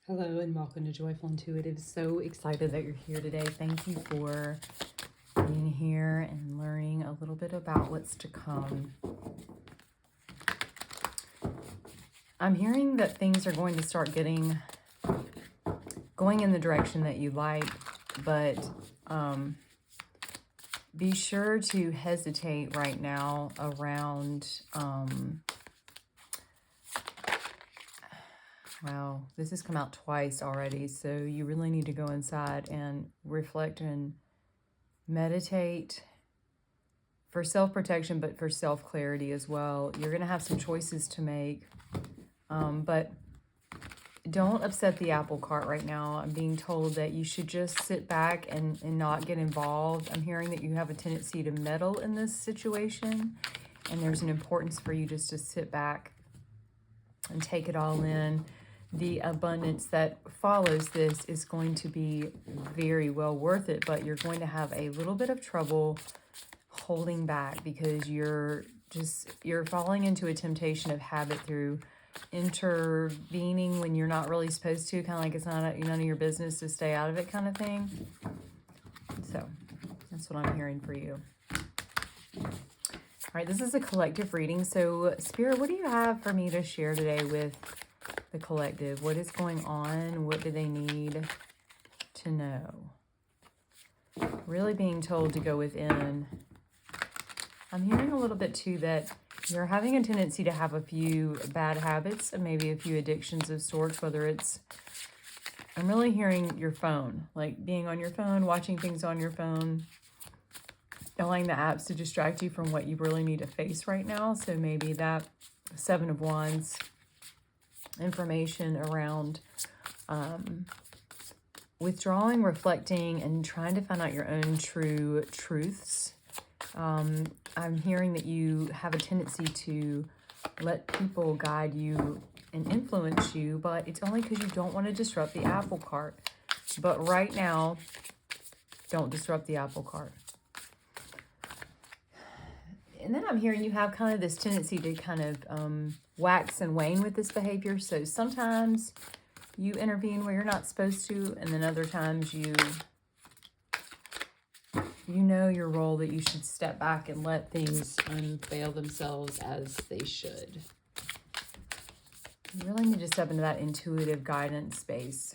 Hello and welcome to Joyful Intuitive. So excited that you're here today. Thank you for being here and learning a little bit about what's to come. I'm hearing that things are going to start going in the direction that you like, but be sure to hesitate right now around wow, this has come out twice already, so you really need to go inside and reflect and meditate for self-protection, but for self-clarity as well. You're going to have some choices to make, but don't upset the apple cart right now. I'm being told that you should just sit back and not get involved. I'm hearing that you have a tendency to meddle in this situation, and there's an importance for you just to sit back and take it all in. The abundance that follows this is going to be very well worth it, but you're going to have a little bit of trouble holding back because you're falling into a temptation of habit through intervening when you're not really supposed to, kind of like it's none of your business to stay out of it kind of thing. So that's what I'm hearing for you. All right, this is a collective reading. So Spirit, what do you have for me to share today with the collective? What is going on? What do they need to know? Really being told to go within. I'm hearing a little bit too that you're having a tendency to have a few bad habits and maybe a few addictions of sorts, whether it's, I'm really hearing your phone, like being on your phone, watching things on your phone, allowing the apps to distract you from what you really need to face right now. So maybe that Seven of Wands information around withdrawing, reflecting, and trying to find out your own true truths. I'm hearing that you have a tendency to let people guide you and influence you, but it's only because you don't want to disrupt the apple cart. But right now, don't disrupt the apple cart. And then I'm hearing you have kind of this tendency to kind of wax and wane with this behavior. So sometimes you intervene where you're not supposed to, and then other times you know your role, that you should step back and let things unveil themselves as they should. You really need to step into that intuitive guidance space.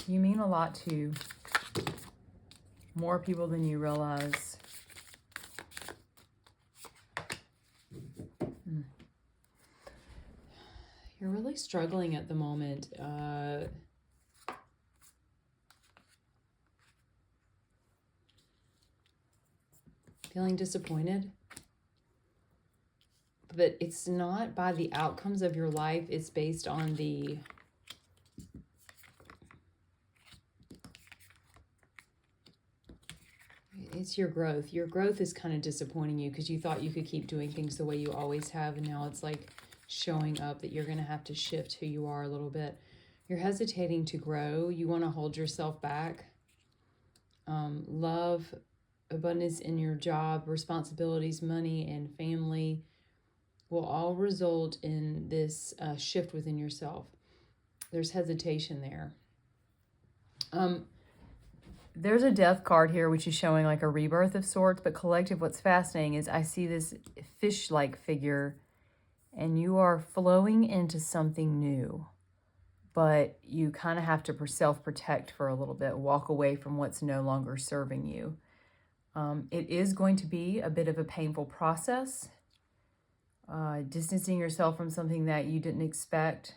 You mean a lot to more people than you realize. You're really struggling at the moment. Feeling disappointed. But it's not by the outcomes of your life. It's based on the... It's your growth. Your growth is kind of disappointing you because you thought you could keep doing things the way you always have, and now it's like showing up that you're going to have to shift who you are a little bit. You're hesitating to grow. You want to hold yourself back. Love, abundance in your job, responsibilities, money, and family will all result in this shift within yourself. There's hesitation there. There's a death card here, which is showing like a rebirth of sorts, but collective, what's fascinating is I see this fish-like figure, and you are flowing into something new, but you kind of have to self-protect for a little bit, walk away from what's no longer serving you. It is going to be a bit of a painful process, distancing yourself from something that you didn't expect,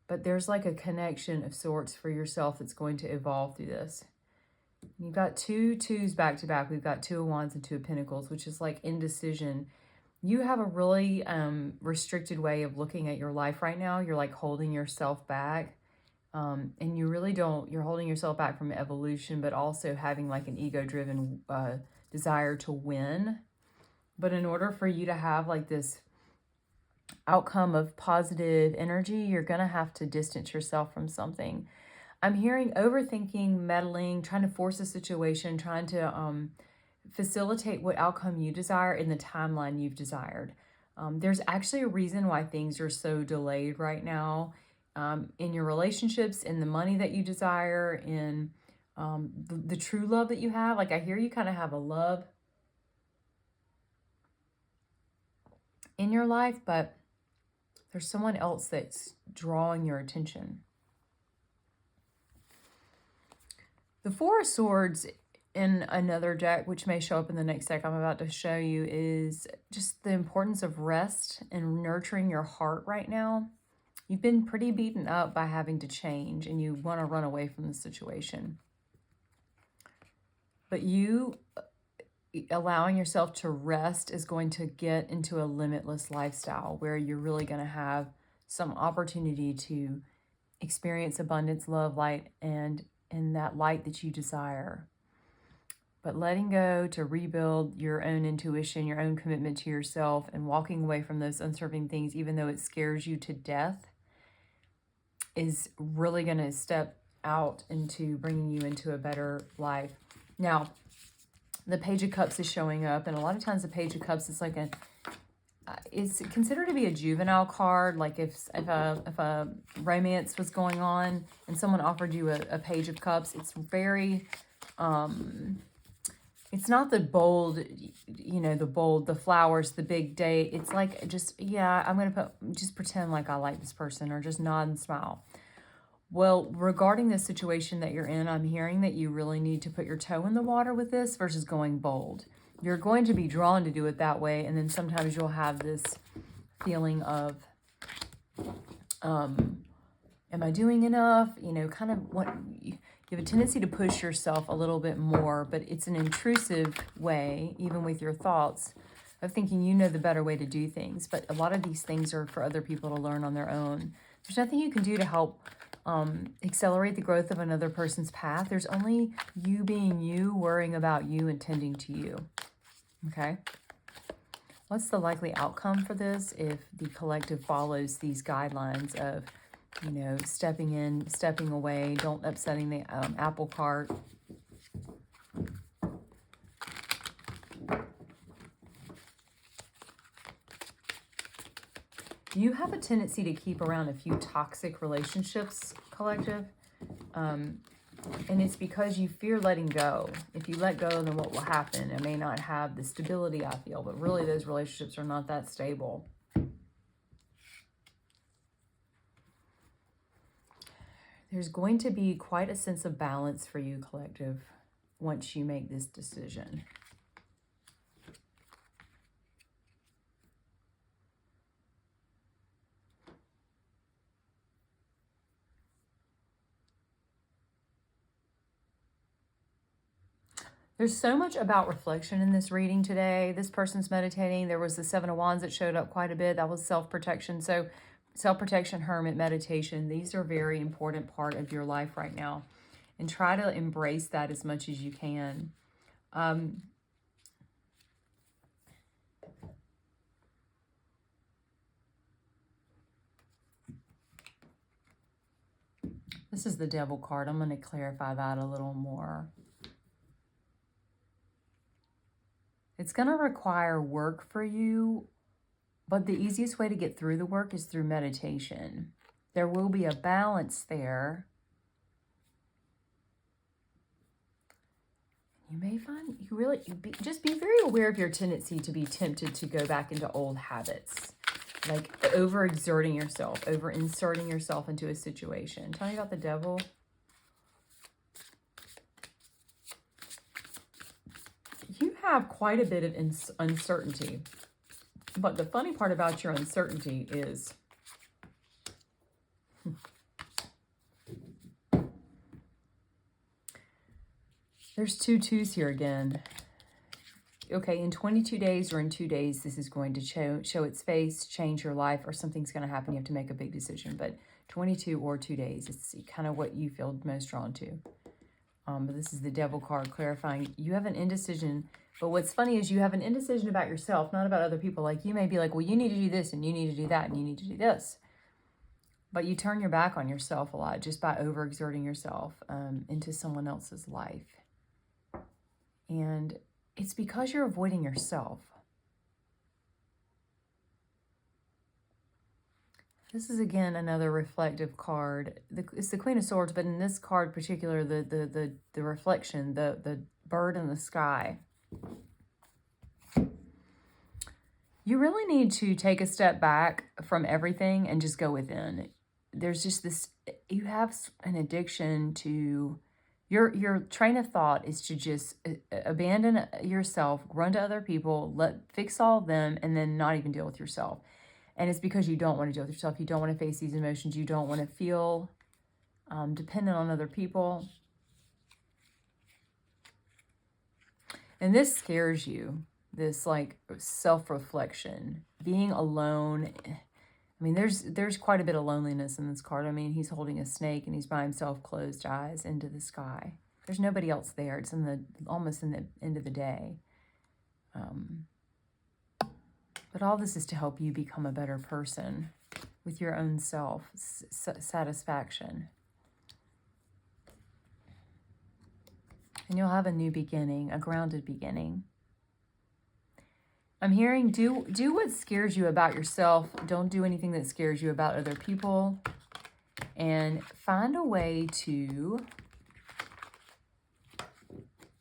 but there's like a connection of sorts for yourself that's going to evolve through this. You've got two twos back to back. We've got Two of Wands and Two of Pentacles, which is like indecision. You have a really restricted way of looking at your life right now. You're like holding yourself back. And you really don't, you're holding yourself back from evolution, but also having like an ego-driven desire to win. But in order for you to have like this outcome of positive energy, you're going to have to distance yourself from something. I'm hearing overthinking, meddling, trying to force a situation, trying to facilitate what outcome you desire in the timeline you've desired. There's actually a reason why things are so delayed right now, in your relationships, in the money that you desire, in the true love that you have. Like, I hear you kind of have a love in your life, but there's someone else that's drawing your attention. The Four of Swords in another deck, which may show up in the next deck I'm about to show you, is just the importance of rest and nurturing your heart right now. You've been pretty beaten up by having to change, and you want to run away from the situation. But you allowing yourself to rest is going to get into a limitless lifestyle where you're really going to have some opportunity to experience abundance, love, light, and that light that you desire. But letting go to rebuild your own intuition, your own commitment to yourself, and walking away from those unserving things, even though it scares you to death, is really going to step out into bringing you into a better life. Now, the Page of Cups is showing up, and a lot of times the Page of Cups is like it's considered to be a juvenile card. Like if a romance was going on and someone offered you a Page of Cups, it's very, it's not the bold, the flowers, the big date. It's like, just, yeah, I'm going to just pretend like I like this person, or just nod and smile. Well, regarding the situation that you're in, I'm hearing that you really need to put your toe in the water with this versus going bold. You're going to be drawn to do it that way, and then sometimes you'll have this feeling of, am I doing enough? Kind of what you have a tendency to push yourself a little bit more, but it's an intrusive way, even with your thoughts, of thinking you know the better way to do things. But a lot of these things are for other people to learn on their own. There's nothing you can do to help accelerate the growth of another person's path. There's only you being you, worrying about you, and tending to you. Okay? What's the likely outcome for this if the collective follows these guidelines of, stepping in, stepping away, don't upsetting the apple cart? You have a tendency to keep around a few toxic relationships, collective. And it's because you fear letting go. If you let go, then what will happen? It may not have the stability I feel, but really those relationships are not that stable. There's going to be quite a sense of balance for you, collective, once you make this decision. There's so much about reflection in this reading today. This person's meditating. There was the Seven of Wands that showed up quite a bit. That was self-protection. So self-protection, hermit, meditation, these are a very important part of your life right now. And try to embrace that as much as you can. This is the Devil card. I'm going to clarify that a little more. It's going to require work for you, but the easiest way to get through the work is through meditation. There will be a balance there. You may find just be very aware of your tendency to be tempted to go back into old habits, like overexerting yourself, over-inserting yourself into a situation. Tell me about the Devil. You have quite a bit of uncertainty, but the funny part about your uncertainty is there's 2 twos here again. Okay, in 22 days or in 2 days, this is going to show its face, change your life, or something's going to happen. You have to make a big decision, but 22 or 2 days, it's kind of what you feel most drawn to. But this is the Devil card clarifying you have an indecision. But what's funny is you have an indecision about yourself, not about other people. Like, you may be like, well, you need to do this, and you need to do that, and you need to do this. But you turn your back on yourself a lot just by overexerting yourself into someone else's life. And it's because you're avoiding yourself. This is, again, another reflective card. It's the Queen of Swords, but in this card in particular, the reflection, the bird in the sky. You really need to take a step back from everything and just go within. There's just this, you have an addiction to, your train of thought is to just abandon yourself, run to other people, fix all of them, and then not even deal with yourself. And it's because you don't want to deal with yourself. You don't want to face these emotions. You don't want to feel dependent on other people. And this scares you, this like self-reflection, being alone. I mean, there's quite a bit of loneliness in this card. I mean, he's holding a snake and he's by himself, closed eyes into the sky. There's nobody else there. It's almost in the end of the day. But all this is to help you become a better person with your own self satisfaction. And you'll have a new beginning, a grounded beginning. I'm hearing do what scares you about yourself. Don't do anything that scares you about other people. And find a way to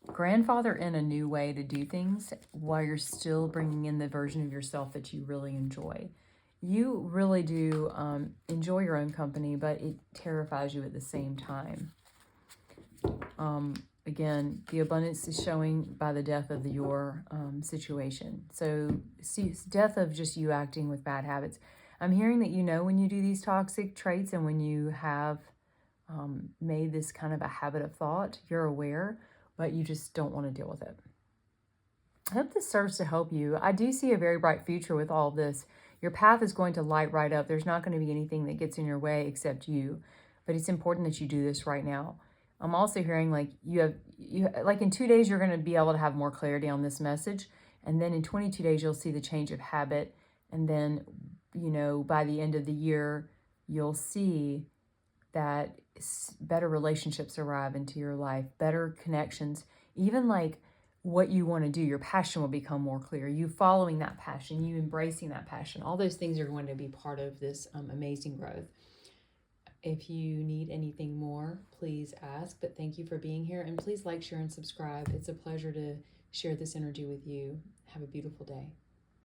grandfather in a new way to do things while you're still bringing in the version of yourself that you really enjoy. You really do enjoy your own company, but it terrifies you at the same time. Again, the abundance is showing by the death of your situation. So, see, death of just you acting with bad habits. I'm hearing that you know when you do these toxic traits and when you have made this kind of a habit of thought, you're aware, but you just don't want to deal with it. I hope this serves to help you. I do see a very bright future with all of this. Your path is going to light right up. There's not going to be anything that gets in your way except you, but it's important that you do this right now. I'm also hearing like you like in 2 days, you're going to be able to have more clarity on this message. And then in 22 days, you'll see the change of habit. And then, you know, by the end of the year, you'll see that better relationships arrive into your life, better connections, even like what you want to do, your passion will become more clear. You following that passion, you embracing that passion, all those things are going to be part of this amazing growth. If you need anything more, please ask, but thank you for being here, and please like, share, and subscribe. It's a pleasure to share this energy with you. Have a beautiful day.